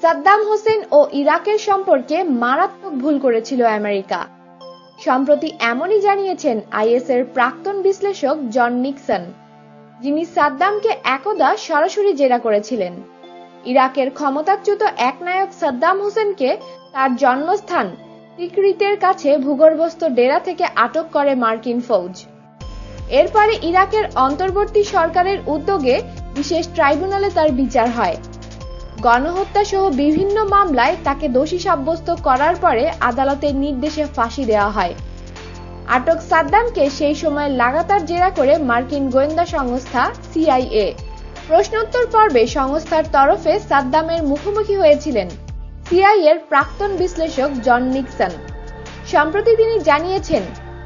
সাদ্দাম হোসেন ও ইরাকের সম্পর্কে মারাত্মক ভুল করেছিল আমেরিকা। সম্প্রতি এমনই জানিয়েছেন আইএসের প্রাক্তন বিশ্লেষক জন নিক্সন, যিনি সাদ্দামকে একদা সরাসরি জেরা করেছিলেন। ইরাকের ক্ষমতাচ্যুত একনায়ক সাদ্দাম হোসেনকে তার জন্মস্থান তিকরিতের কাছে ভূগর্ভস্থ ডেরা থেকে আটক করে মার্কিন ফৌজ। এরপরে ইরাকের অন্তর্বর্তী সরকারের উদ্যোগে বিশেষ ট্রাইব্যুনালে তার বিচার হয়। গণহত্যা সহ বিভিন্ন মামলায় তাকে দোষী সাব্যস্ত করার পরে আদালতের নির্দেশে ফাঁসি দেওয়া হয়। আটক সাদ্দামকে সেই সময় লাগাতার জেরা করে মার্কিন গোয়েন্দা সংস্থা সিআইএ। প্রশ্নোত্তর পর্বে সংস্থার তরফে সাদ্দামের মুখোমুখি হয়েছিলেন সিআইএর প্রাক্তন বিশ্লেষক জন নিক্সন। সম্প্রতি তিনি জানিয়েছেন,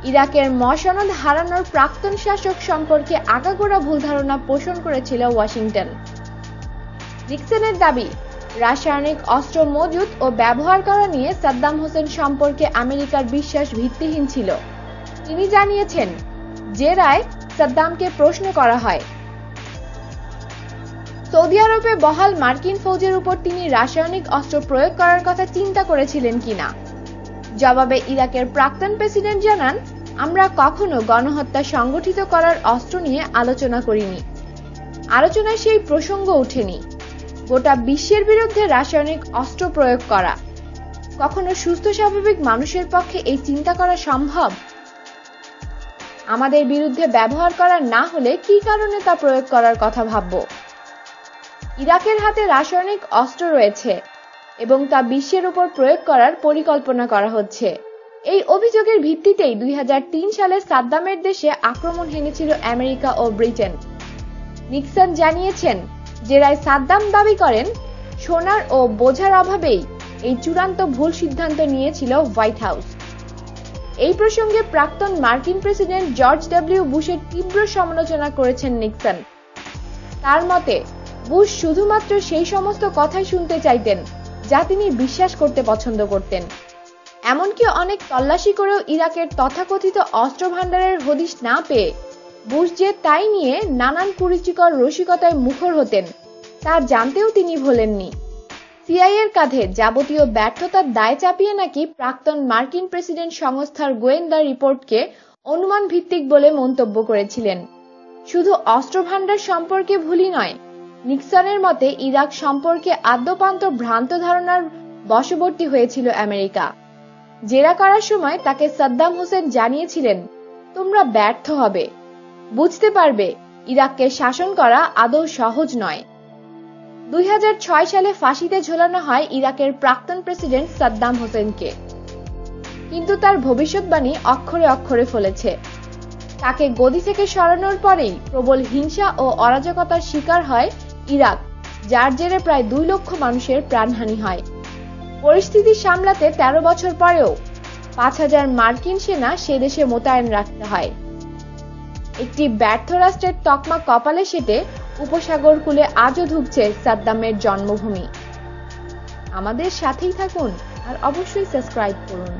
ইরাকের মসনদ হারানোর প্রাক্তন শাসক সম্পর্কে আগাগোড়া ভুল ধারণা পোষণ করেছিল ওয়াশিংটন। নিক্সনের দাবি, রাসায়নিক অস্ত্র মজুত ও ব্যবহার করা নিয়ে সাদ্দাম হোসেন সম্পর্কে আমেরিকার বিশ্বাস ভিত্তিহীন ছিল। তিনি জানিয়েছেন, জেরায় সাদ্দামকে প্রশ্ন করা হয়, সৌদি আরবে বহাল মার্কিন ফৌজের উপর তিনি রাসায়নিক অস্ত্র প্রয়োগ করার কথা চিন্তা করেছিলেন কিনা। জবাবে ইরাকের প্রাক্তন প্রেসিডেন্ট জানান, আমরা কখনো গণহত্যা সংগঠিত করার অস্ত্র নিয়ে আলোচনা করিনি। আলোচনায় সেই প্রসঙ্গ ওঠেনি। গোটা বিশ্বের বিরুদ্ধে রাসায়নিক অস্ত্র প্রয়োগ করা, কখনো সুস্থ স্বাভাবিক মানুষের পক্ষে এই চিন্তা করা সম্ভব? আমাদের বিরুদ্ধে ব্যবহার করা না হলে কি কারণে তা প্রয়োগ করার কথা ভাবব? ইরাকের হাতে রাসায়নিক অস্ত্র রয়েছে এবং তা বিশ্বের উপর প্রয়োগ করার পরিকল্পনা করা হচ্ছে। এই অভিযোগের ভিত্তিতেই 2003 সালে সাদ্দামের দেশে আক্রমণ হেনেছিল আমেরিকা ও ব্রিটেন। নিক্সন জানিয়েছেন, জেরায় সাদ্দাম দাবি করেন, সোনার ও বোঝার অভাবেই এই চূড়ান্ত ভুল সিদ্ধান্ত নিয়েছিল হোয়াইট হাউস। এই প্রসঙ্গে প্রাক্তন মার্কিন প্রেসিডেন্ট জর্জ ডব্লিউ বুশের তীব্র সমালোচনা করেছেন নিক্সন। তার মতে, বুশ শুধুমাত্র সেই সমস্ত কথাই শুনতে চাইতেন যা তিনি বিশ্বাস করতে পছন্দ করতেন। এমনকি অনেক তল্লাশি করেও ইরাকের তথাকথিত অস্ত্র ভান্ডারের হদিশ না পেয়ে বুশ যে তাই নিয়ে নানান কুরুচিকর রসিকতায় মুখর হতেন তা জানতেও তিনি ভোলেননি। সিআইএর কাঁধে যাবতীয় ব্যর্থতার দায় চাপিয়ে নাকি প্রাক্তন মার্কিন প্রেসিডেন্ট সংস্থার গোয়েন্দা রিপোর্টকে অনুমান ভিত্তিক বলে মন্তব্য করেছিলেন। শুধু অস্ত্র ভান্ডার সম্পর্কে ভুলই নয়, নিক্সনের মতে ইরাক সম্পর্কে আদ্যপান্ত ভ্রান্ত ধারণার বশবর্তী হয়েছিল আমেরিকা। জেরা করার সময় তাকে সাদ্দাম হোসেন জানিয়েছিলেন, তোমরা ব্যর্থ হবে, বুঝতে পারবে ইরাককে শাসন করা আদৌ সহজ নয়। 2006 সালে ফাঁসিতে ঝোলানো হয় ইরাকের প্রাক্তন প্রেসিডেন্ট সাদ্দাম হোসেনকে, কিন্তু তার ভবিষ্যৎবাণী অক্ষরে অক্ষরে ফলেছে। তাকে গদি থেকে সরানোর পরেই প্রবল হিংসা ও অরাজকতার শিকার হয় ইরাক, যার জেরে প্রায় 2 লক্ষ মানুষের প্রাণহানি হয়। পরিস্থিতি সামলাতে 13 বছর পরেও 5000 মার্কিন সেনা সে দেশে মোতায়েন রাখতে হয়। একটি ব্যর্থ রাষ্ট্রের তকমা কপালে সেটে উপসাগর কূলে আজও ধুঁকছে সাদ্দামের জন্মভূমি। আমাদের সাথেই থাকুন আর অবশ্যই সাবস্ক্রাইব করুন।